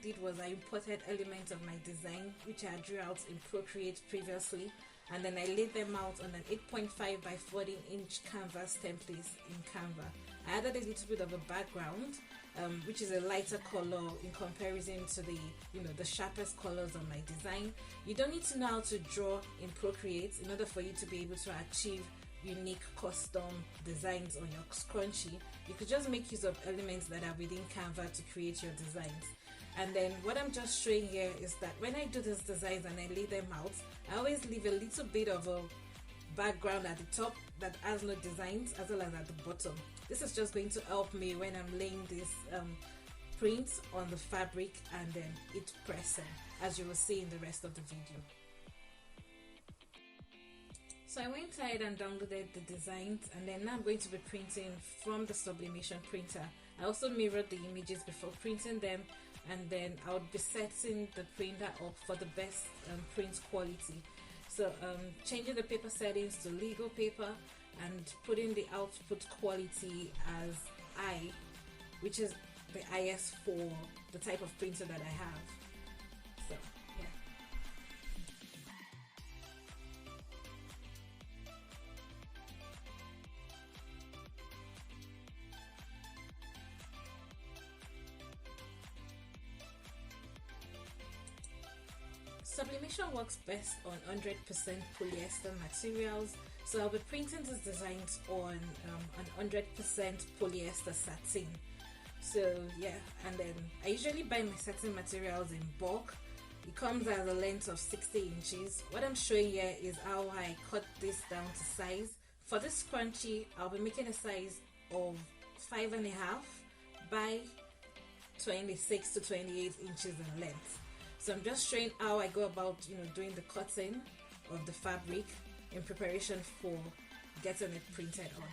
did was I imported elements of my design which I drew out in Procreate previously, and then I laid them out on an 8.5 by 14 inch canvas template in Canva. I added a little bit of a background, which is a lighter color in comparison to the sharpest colors on my design. You don't need to know how to draw in Procreate in order for you to be able to achieve unique custom designs on your scrunchie. You could just make use of elements that are within Canva to create your designs. And then what I'm just showing here is that when I do these designs and I lay them out, I always leave a little bit of a background at the top that has no designs, as well as at the bottom. This is just going to help me when I'm laying this print on the fabric and then it pressing, as you will see in the rest of the video. So I went ahead and downloaded the designs, and then now I'm going to be printing from the sublimation printer. I also mirrored the images before printing them, and then I would be setting the printer up for the best print quality. So changing the paper settings to legal paper and putting the output quality as I, which is the highest for the type of printer that I have. So yeah. Sublimation works best on 100% polyester materials, so I'll be printing these designs on 100% polyester satin. So yeah, and then I usually buy my satin materials in bulk. It comes at a length of 60 inches. What I'm showing here is how I cut this down to size. For this scrunchie, I'll be making a size of 5.5 by 26 to 28 inches in length. So I'm just showing how I go about, doing the cutting of the fabric in preparation for getting it printed on.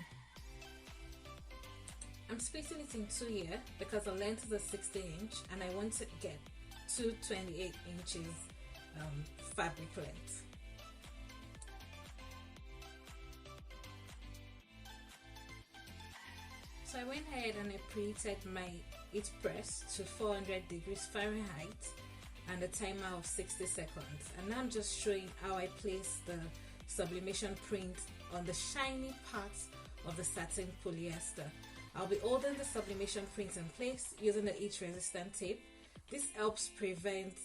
I'm splitting it in two here because the length is a 60 inch and I want to get 228 inches fabric length. So I went ahead and I preheated my heat press to 400 degrees Fahrenheit and a timer of 60 seconds, and now I'm just showing how I place the sublimation print on the shiny parts of the satin polyester. I'll be holding the sublimation print in place using the heat resistant tape. This helps prevent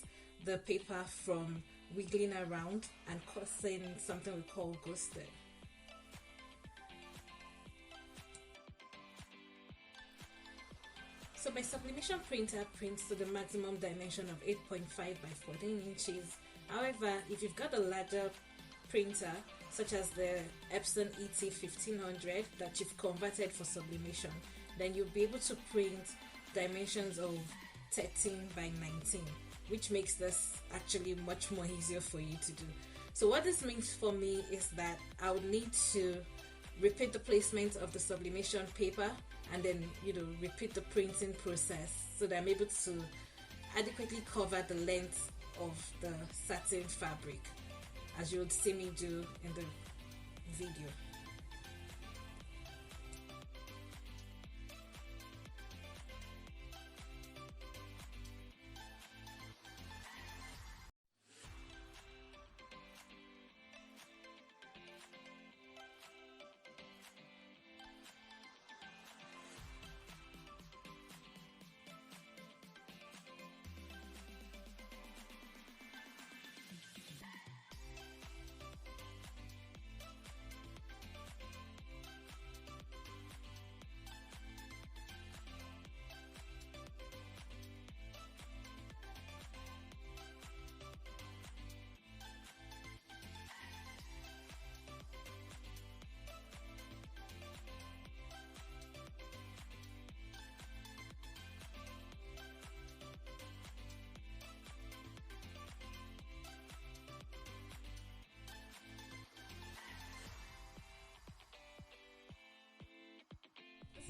the paper from wiggling around and causing something we call ghosting. So my sublimation printer prints to the maximum dimension of 8.5 by 14 inches. However, if you've got a larger printer, such as the Epson ET1500 that you've converted for sublimation, then you'll be able to print dimensions of 13 by 19, which makes this actually much more easier for you to do. So what this means for me is that I would need to repeat the placement of the sublimation paper and then repeat the printing process so that I'm able to adequately cover the length of the satin fabric, as you would see me do in the video.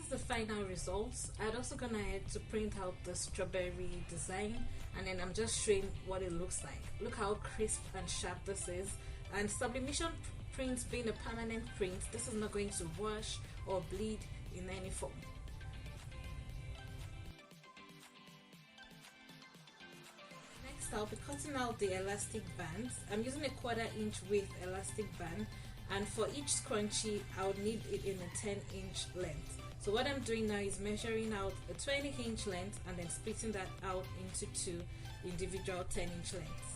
The final results. I'd also gone ahead to print out the strawberry design, and then I'm just showing what it looks like. Look how crisp and sharp this is. And sublimation print being a permanent print, this is not going to wash or bleed in any form. I'll be cutting out the elastic bands. I'm using a 1/4 inch width elastic band, and for each scrunchie I'll need it in a 10-inch length. So what I'm doing now is measuring out a 20-inch length and then splitting that out into 2 individual 10-inch lengths.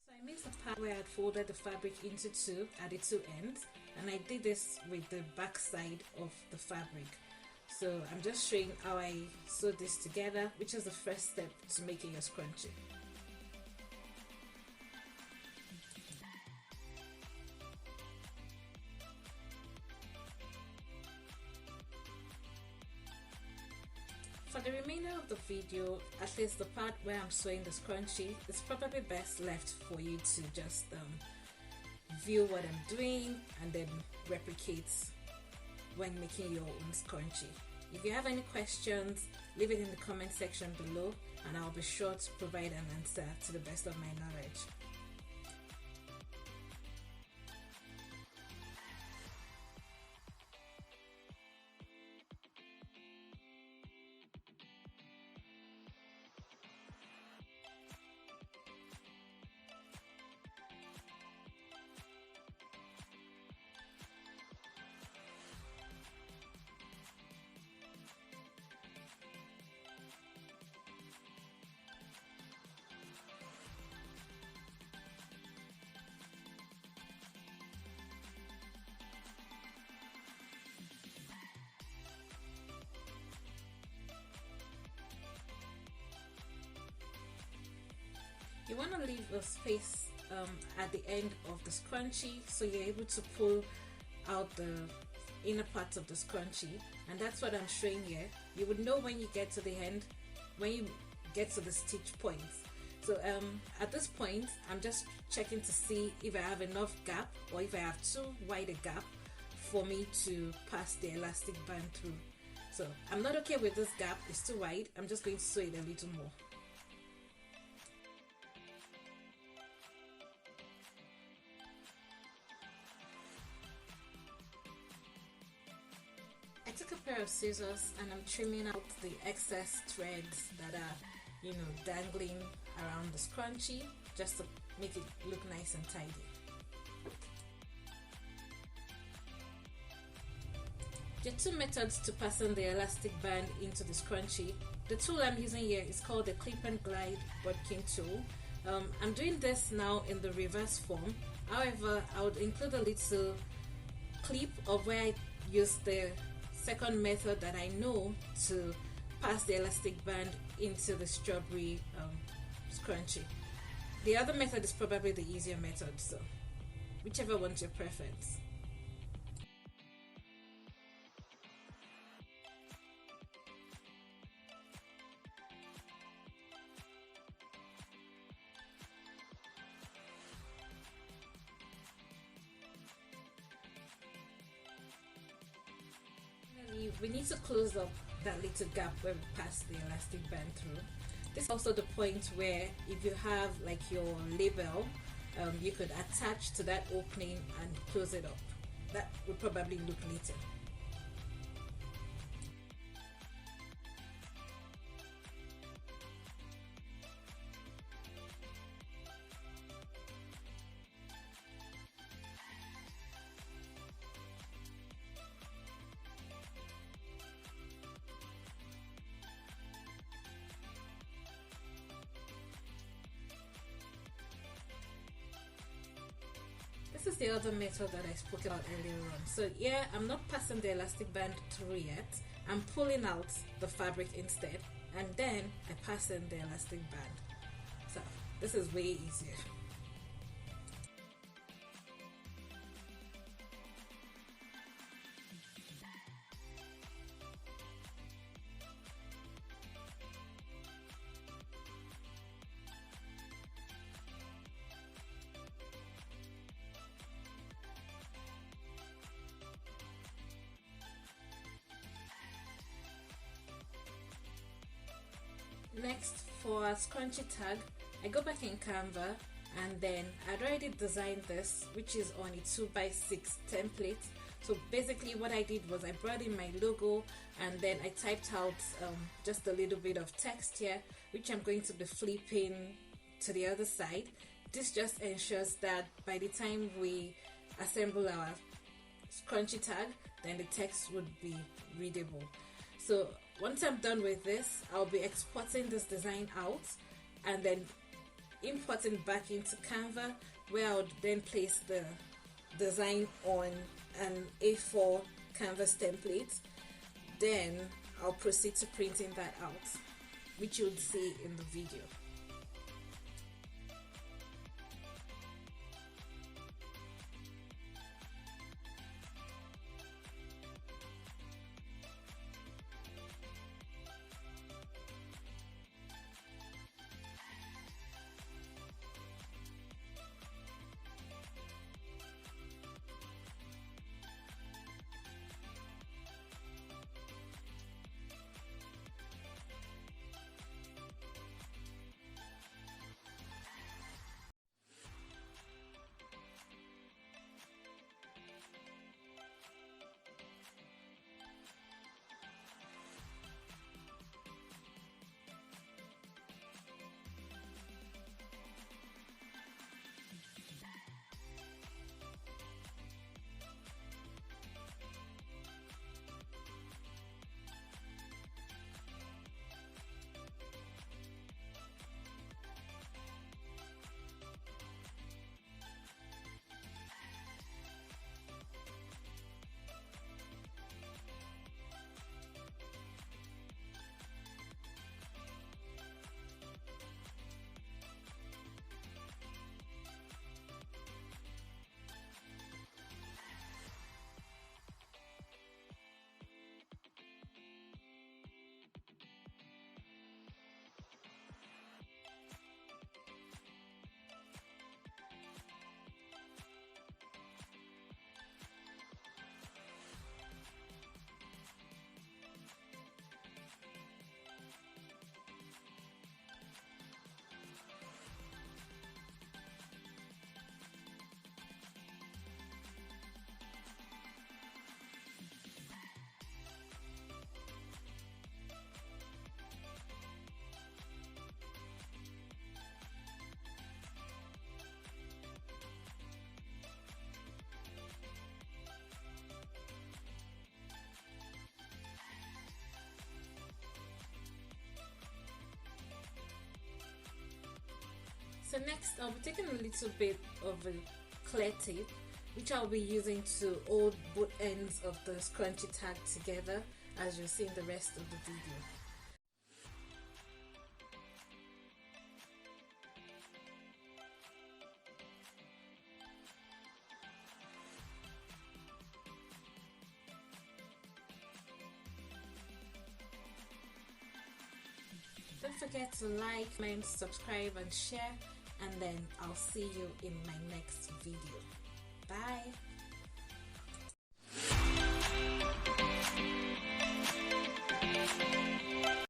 I made a part where I'd folded the fabric into 2 at the 2 ends, and I did this with the back side of the fabric. So I'm just showing how I sewed this together, which is the first step to making a scrunchie. For the remainder of the video, at least the part where I'm sewing the scrunchie, it's probably best left for you to just view what I'm doing and then replicate when making your own scrunchie. If you have any questions, leave it in the comment section below and I'll be sure to provide an answer to the best of my knowledge. You want to leave a space at the end of the scrunchie so you're able to pull out the inner parts of the scrunchie, and that's what I'm showing here. You would know when you get to the end, when you get to the stitch points. So at this point I'm just checking to see if I have enough gap or if I have too wide a gap for me to pass the elastic band through. So I'm not okay with this gap, it's too wide. I'm just going to sew it a little more. I took a pair of scissors and I'm trimming out the excess threads that are, dangling around the scrunchie, just to make it look nice and tidy. There are 2 methods to fasten the elastic band into the scrunchie. The tool I'm using here is called the Clip and Glide Bodkin tool. I'm doing this now in the reverse form. However, I would include a little clip of where I use the second method that I know to pass the elastic band into the strawberry scrunchie. The other method is probably the easier method, so whichever one's your preference. We need to close up that little gap where we pass the elastic band through. This is also the point where if you have like your label, you could attach to that opening and close it up. That would probably look neater. This is the other method that I spoke about earlier on. So yeah, I'm not passing the elastic band through yet. I'm pulling out the fabric instead, and then I pass in the elastic band. So this is way easier. Next, for a scrunchie tag, I go back in Canva, and then I'd already designed this, which is on a 2x6 template. So basically what I did was I brought in my logo, and then I typed out just a little bit of text here, which I'm going to be flipping to the other side. This just ensures that by the time we assemble our scrunchie tag, then the text would be readable. So once I'm done with this, I'll be exporting this design out and then importing back into Canva, where I would then place the design on an A4 canvas template. Then I'll proceed to printing that out, which you'll see in the video. So next, I'll be taking a little bit of a clear tape, which I'll be using to hold both ends of the scrunchie tag together, as you'll see in the rest of the video. Don't forget to like, comment, subscribe and share, and then I'll see you in my next video. Bye.